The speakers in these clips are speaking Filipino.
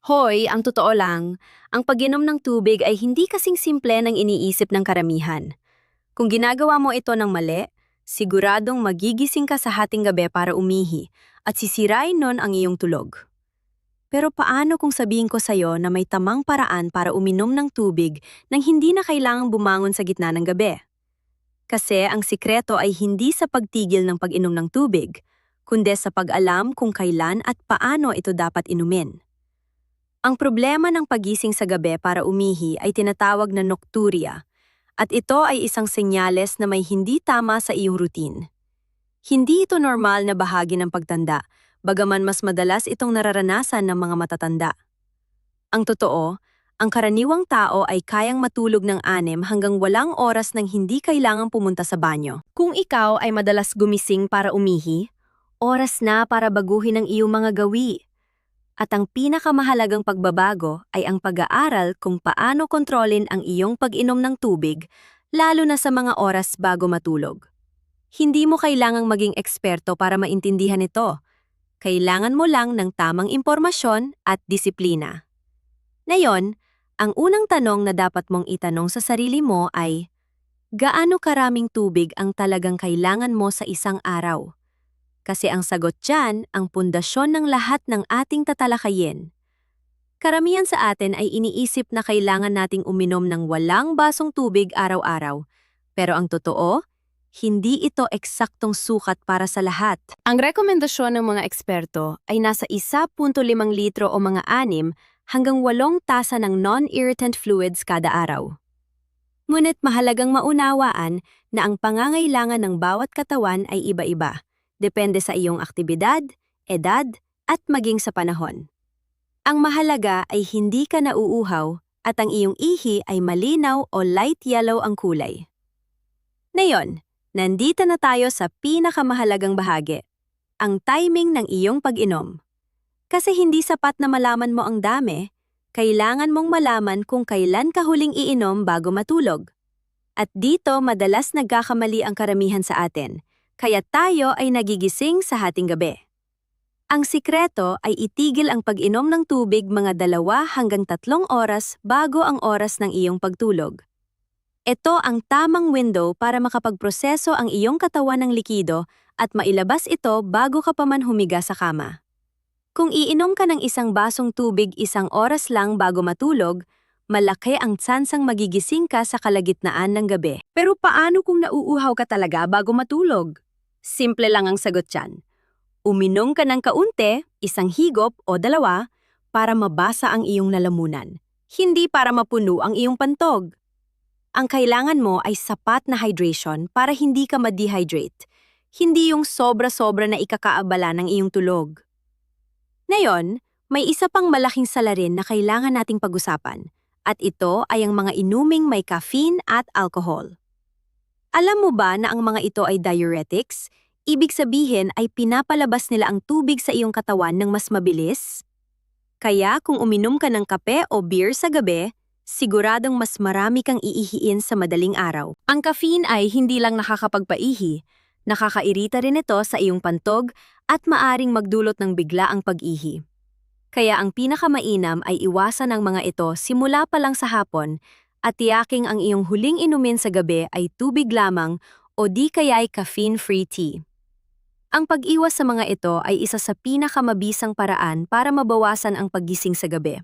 Hoy, ang totoo lang, ang pag-inom ng tubig ay hindi kasing simple ng iniisip ng karamihan. Kung ginagawa mo ito ng mali, siguradong magigising ka sa hating gabi para umihi at sisirain nun ang iyong tulog. Pero paano kung sabihin ko sa'yo na may tamang paraan para uminom ng tubig nang hindi na kailangang bumangon sa gitna ng gabi? Kasi ang sikreto ay hindi sa pagtigil ng pag-inom ng tubig, kundi sa pag-alam kung kailan at paano ito dapat inumin. Ang problema ng pagising sa gabi para umihi ay tinatawag na nocturia, at ito ay isang senyales na may hindi tama sa iyong routine. Hindi ito normal na bahagi ng pagtanda, bagaman mas madalas itong nararanasan ng mga matatanda. Ang totoo, ang karaniwang tao ay kayang matulog ng 6 hanggang 8 oras nang hindi kailangang pumunta sa banyo. Kung ikaw ay madalas gumising para umihi, oras na para baguhin ang iyong mga gawi. At ang pinakamahalagang pagbabago ay ang pag-aaral kung paano kontrolin ang iyong pag-inom ng tubig, lalo na sa mga oras bago matulog. Hindi mo kailangang maging eksperto para maintindihan ito. Kailangan mo lang ng tamang impormasyon at disiplina. Ngayon, ang unang tanong na dapat mong itanong sa sarili mo ay, gaano karaming tubig ang talagang kailangan mo sa isang araw? Kasi ang sagot dyan ang pundasyon ng lahat ng ating tatalakayin. Karamihan sa atin ay iniisip na kailangan nating uminom ng walang basong tubig araw-araw. Pero ang totoo, hindi ito eksaktong sukat para sa lahat. Ang rekomendasyon ng mga eksperto ay nasa 1.5 litro o mga 6 hanggang 8 tasa ng non-irritant fluids kada araw. Ngunit mahalagang maunawaan na ang pangangailangan ng bawat katawan ay iba-iba. Depende sa iyong aktibidad, edad, at maging sa panahon. Ang mahalaga ay hindi ka nauuhaw at ang iyong ihi ay malinaw o light yellow ang kulay. Ngayon, nandito na tayo sa pinakamahalagang bahagi, ang timing ng iyong pag-inom. Kasi hindi sapat na malaman mo ang dami, kailangan mong malaman kung kailan ka huling iinom bago matulog. At dito madalas nagkakamali ang karamihan sa atin. Kaya tayo ay nagigising sa hating gabi. Ang sikreto ay itigil ang pag-inom ng tubig mga 2 hanggang 3 oras bago ang oras ng iyong pagtulog. Ito ang tamang window para makapagproseso ang iyong katawan ng likido at mailabas ito bago ka pa man humiga sa kama. Kung iinom ka ng 1 basong tubig 1 oras lang bago matulog, malaki ang tsansang magigising ka sa kalagitnaan ng gabi. Pero paano kung nauuhaw ka talaga bago matulog? Simple lang ang sagot dyan. Uminom ka ng kaunti, 1 higop o 2, para mabasa ang iyong lalamunan. Hindi para mapuno ang iyong pantog. Ang kailangan mo ay sapat na hydration para hindi ka ma-dehydrate. Hindi yung sobra-sobra na ikakaabala ng iyong tulog. Ngayon, may isa pang malaking salarin na kailangan nating pag-usapan. At ito ay ang mga inuming may caffeine at alcohol. Alam mo ba na ang mga ito ay diuretics? Ibig sabihin ay pinapalabas nila ang tubig sa iyong katawan ng mas mabilis? Kaya kung uminom ka ng kape o beer sa gabi, siguradong mas marami kang iihiin sa madaling araw. Ang caffeine ay hindi lang nakakapagpaihi, nakakairita rin ito sa iyong pantog at maaring magdulot ng bigla ang pag-ihi. Kaya ang pinakamainam ay iwasan ang mga ito simula pa lang sa hapon at tiyaking ang iyong huling inumin sa gabi ay tubig lamang o di kaya'y caffeine-free tea. Ang pag-iwas sa mga ito ay isa sa pinakamabisang paraan para mabawasan ang paggising sa gabi.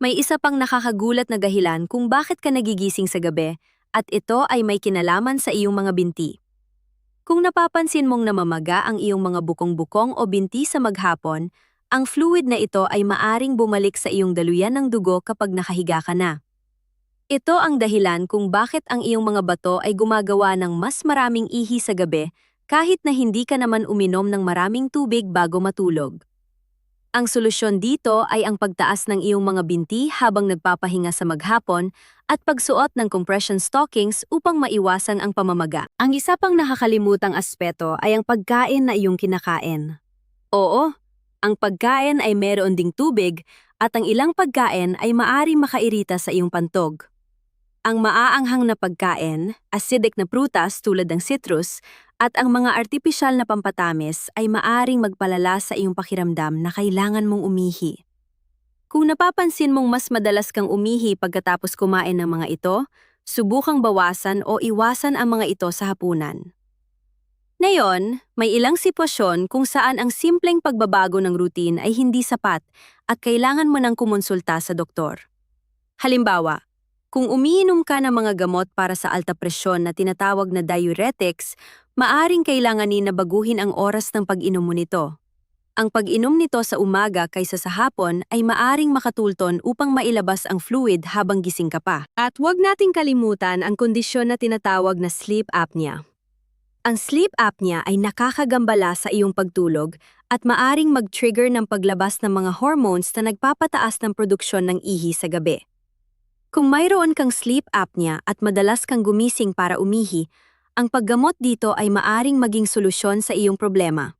May isa pang nakakagulat na dahilan kung bakit ka nagigising sa gabi at ito ay may kinalaman sa iyong mga binti. Kung napapansin mong namamaga ang iyong mga bukong-bukong o binti sa maghapon, ang fluid na ito ay maaring bumalik sa iyong daluyan ng dugo kapag nakahiga ka na. Ito ang dahilan kung bakit ang iyong mga bato ay gumagawa ng mas maraming ihi sa gabi kahit na hindi ka naman uminom ng maraming tubig bago matulog. Ang solusyon dito ay ang pagtaas ng iyong mga binti habang nagpapahinga sa maghapon at pagsuot ng compression stockings upang maiwasan ang pamamaga. Ang isa pang nakakalimutang aspeto ay ang pagkain na iyong kinakain. Oo, ang pagkain ay meron ding tubig at ang ilang pagkain ay maaring makairita sa iyong pantog. Ang maaanghang na pagkain, acidic na prutas tulad ng citrus, at ang mga artipisyal na pampatamis ay maaring magpalala sa iyong pakiramdam na kailangan mong umihi. Kung napapansin mong mas madalas kang umihi pagkatapos kumain ng mga ito, subukang bawasan o iwasan ang mga ito sa hapunan. Ngayon, may ilang sitwasyon kung saan ang simpleng pagbabago ng routine ay hindi sapat at kailangan mo ng kumonsulta sa doktor. Halimbawa, kung umiinom ka ng mga gamot para sa alta presyon na tinatawag na diuretics, maaring kailanganin na baguhin ang oras ng pag-inom mo nito. Ang pag-inom nito sa umaga kaysa sa hapon ay maaring makatulton upang mailabas ang fluid habang gising ka pa. At huwag nating kalimutan ang kondisyon na tinatawag na sleep apnea. Ang sleep apnea ay nakakagambala sa iyong pagtulog at maaring mag-trigger ng paglabas ng mga hormones na nagpapataas ng produksyon ng ihi sa gabi. Kung mayroon kang sleep apnea at madalas kang gumising para umihi, ang paggamot dito ay maaring maging solusyon sa iyong problema.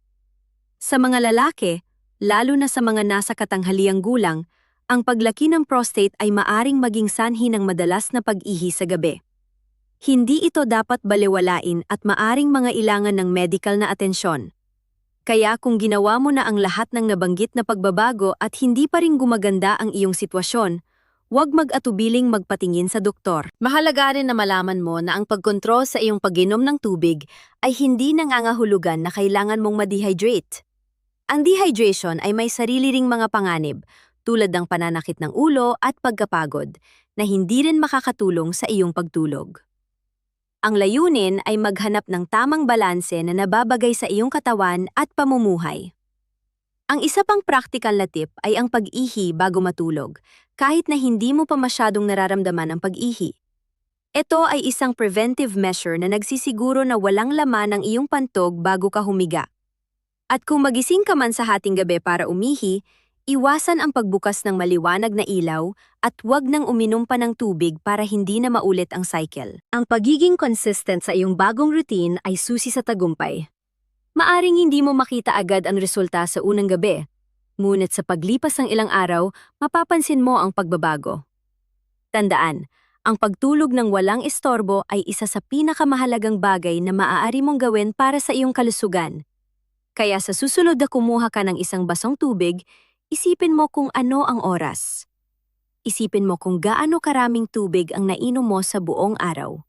Sa mga lalaki, lalo na sa mga nasa katanghaliang gulang, ang paglaki ng prostate ay maaring maging sanhi ng madalas na pag-ihi sa gabi. Hindi ito dapat balewalain at maaring mangailangan ng medical na atensyon. Kaya kung ginawa mo na ang lahat ng nabanggit na pagbabago at hindi pa rin gumaganda ang iyong sitwasyon, huwag mag-atubiling magpatingin sa doktor. Mahalaga rin na malaman mo na ang pagkontrol sa iyong pag-inom ng tubig ay hindi nangangahulugan na kailangan mong ma-dehydrate. Ang dehydration ay may sarili ring mga panganib, tulad ng pananakit ng ulo at pagkapagod, na hindi rin makakatulong sa iyong pagtulog. Ang layunin ay maghanap ng tamang balanse na nababagay sa iyong katawan at pamumuhay. Ang isa pang practical na tip ay ang pag-ihi bago matulog, kahit na hindi mo pa masyadong nararamdaman ang pag-ihi. Ito ay isang preventive measure na nagsisiguro na walang laman ang iyong pantog bago ka humiga. At kung magising ka man sa hating gabi para umihi, iwasan ang pagbukas ng maliwanag na ilaw at huwag nang uminom pa ng tubig para hindi na maulit ang cycle. Ang pagiging consistent sa iyong bagong routine ay susi sa tagumpay. Maaring hindi mo makita agad ang resulta sa unang gabi, ngunit sa paglipas ng ilang araw, mapapansin mo ang pagbabago. Tandaan, ang pagtulog ng walang istorbo ay isa sa pinakamahalagang bagay na maaari mong gawin para sa iyong kalusugan. Kaya sa susunod na kumuha ka ng isang basong tubig, isipin mo kung ano ang oras. Isipin mo kung gaano karaming tubig ang nainom mo sa buong araw.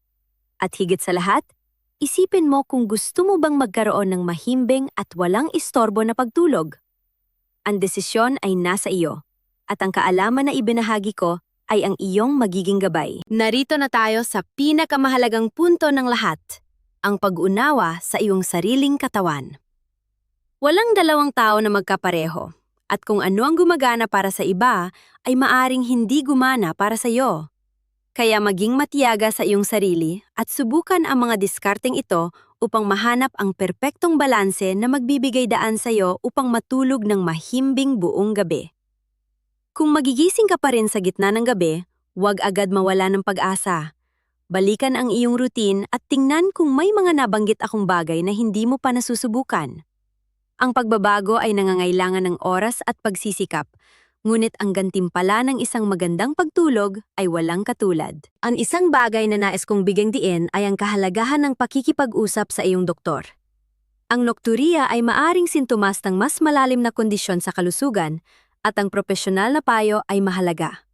At higit sa lahat, isipin mo kung gusto mo bang magkaroon ng mahimbing at walang istorbo na pagtulog. Ang desisyon ay nasa iyo, at ang kaalaman na ibinahagi ko ay ang iyong magiging gabay. Narito na tayo sa pinakamahalagang punto ng lahat, ang pag-unawa sa iyong sariling katawan. Walang dalawang tao na magkapareho. At kung ano ang gumagana para sa iba, ay maaring hindi gumana para sa iyo. Kaya maging matiyaga sa iyong sarili at subukan ang mga diskarteng ito upang mahanap ang perpektong balanse na magbibigay daan sa iyo upang matulog ng mahimbing buong gabi. Kung magigising ka pa rin sa gitna ng gabi, huwag agad mawala ng pag-asa. Balikan ang iyong routine at tingnan kung may mga nabanggit akong bagay na hindi mo pa nasusubukan. Ang pagbabago ay nangangailangan ng oras at pagsisikap, ngunit ang gantimpala ng isang magandang pagtulog ay walang katulad. Ang isang bagay na nais kong bigyang diin ay ang kahalagahan ng pakikipag-usap sa iyong doktor. Ang nokturya ay maaring sintomas ng mas malalim na kondisyon sa kalusugan at ang propesyonal na payo ay mahalaga.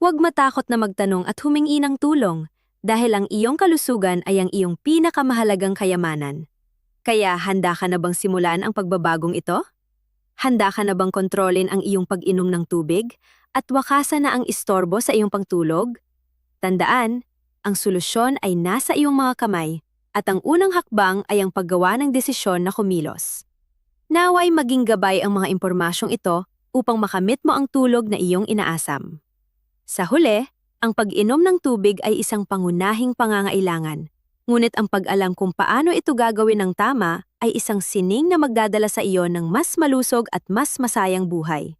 Huwag matakot na magtanong at humingi ng tulong dahil ang iyong kalusugan ay ang iyong pinakamahalagang kayamanan. Kaya handa ka na bang simulan ang pagbabagong ito? Handa ka na bang kontrolin ang iyong pag-inom ng tubig at wakasan na ang istorbo sa iyong pagtulog? Tandaan, ang solusyon ay nasa iyong mga kamay at ang unang hakbang ay ang paggawa ng desisyon na kumilos. Naway maging gabay ang mga impormasyong ito upang makamit mo ang tulog na iyong inaasam. Sa huli, ang pag-inom ng tubig ay isang pangunahing pangangailangan. Ngunit ang pag-alam kung paano ito gagawin ng tama ay isang sining na magdadala sa iyo ng mas malusog at mas masayang buhay.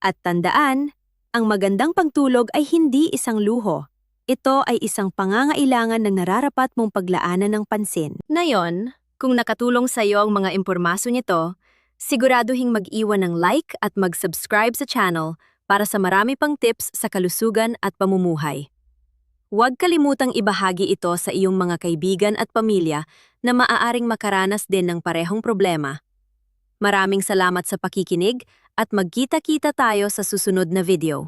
At tandaan, ang magandang pagtulog ay hindi isang luho. Ito ay isang pangangailangan na nararapat mong paglaanan ng pansin. Ngayon, kung nakatulong sa iyo ang mga impormasyon nito, siguraduhing mag-iwan ng like at mag-subscribe sa channel para sa marami pang tips sa kalusugan at pamumuhay. Huwag kalimutang ibahagi ito sa iyong mga kaibigan at pamilya na maaaring makaranas din ng parehong problema. Maraming salamat sa pakikinig at magkita-kita tayo sa susunod na video.